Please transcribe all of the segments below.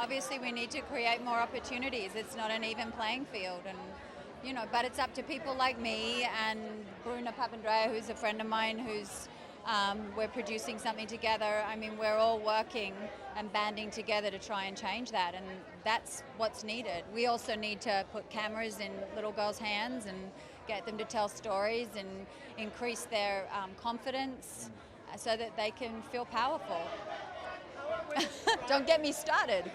obviously we need to create more opportunities. It's not an even playing field, and but it's up to people like me and Bruna Papandrea, who's a friend of mine, who's we're producing something together. I mean, we're all working and banding together to try and change that, and that's what's needed. We also need to put cameras in little girls' hands and get them to tell stories and increase their confidence so that they can feel powerful. Don't get me started.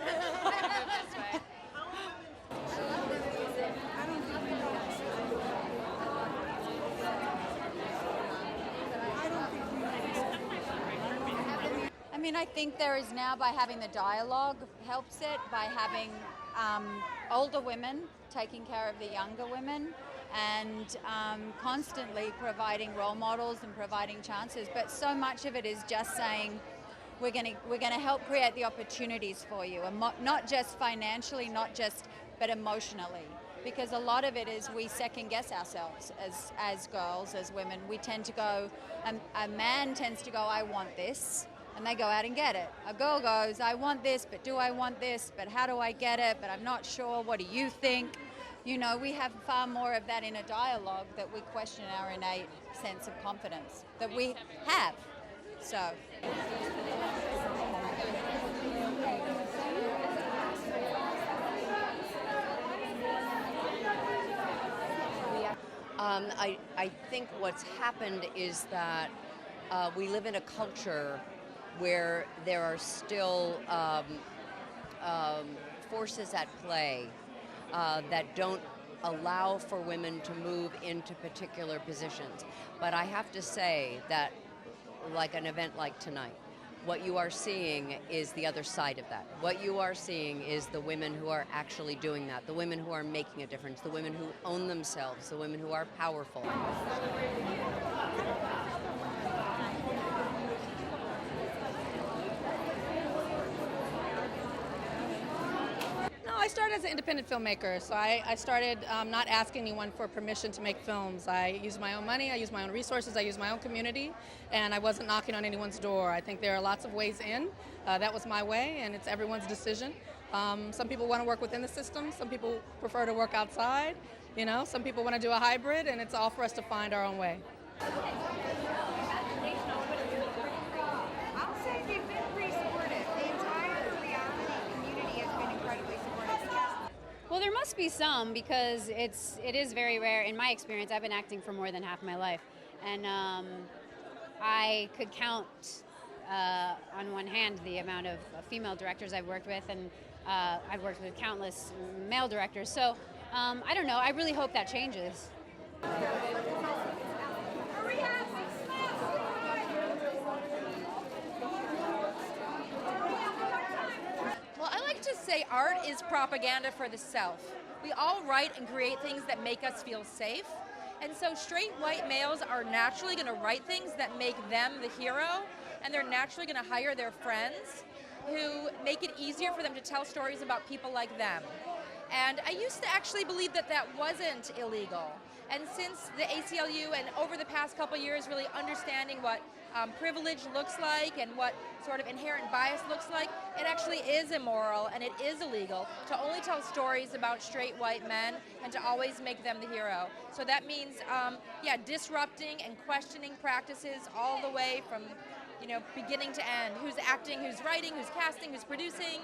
I mean, I think there is now, by having the dialogue helps it, by having older women taking care of the younger women, and constantly providing role models and providing chances. But so much of it is just saying, we're going to help create the opportunities for you, and not just financially, but emotionally. Because a lot of it is we second guess ourselves as girls, as women. We tend to go, a man tends to go, I want this, and they go out and get it. A girl goes, I want this, but do I want this? But how do I get it? But I'm not sure. What do you think? We have far more of that in a dialogue, that we question our innate sense of confidence that we have. So. I think what's happened is that we live in a culture where there are still forces at play that don't allow for women to move into particular positions. But I have to say that, like an event like tonight, what you are seeing is the other side of that. What you are seeing is the women who are actually doing that, the women who are making a difference, the women who own themselves, the women who are powerful. I started as an independent filmmaker, so I started not asking anyone for permission to make films. I used my own money, I used my own resources, I used my own community, and I wasn't knocking on anyone's door. I think there are lots of ways in. That was my way, and it's everyone's decision. Some people want to work within the system, some people prefer to work outside, some people want to do a hybrid, and it's all for us to find our own way. I'll say they've been pretty supportive. The entire reality community has been incredibly supportive. Well, there must be some, because it is very rare. In my experience, I've been acting for more than half my life, and I could count on one hand the amount of female directors I've worked with, and I've worked with countless male directors. So I don't know. I really hope that changes. To say art is propaganda for the self. We all write and create things that make us feel safe, and so straight white males are naturally going to write things that make them the hero, and they're naturally going to hire their friends who make it easier for them to tell stories about people like them. And I used to actually believe that that wasn't illegal, and since the ACLU and over the past couple years really understanding what privilege looks like and what sort of inherent bias looks like, it actually is immoral and it is illegal to only tell stories about straight white men and to always make them the hero. So that means, disrupting and questioning practices all the way from, beginning to end. Who's acting, who's writing, who's casting, who's producing.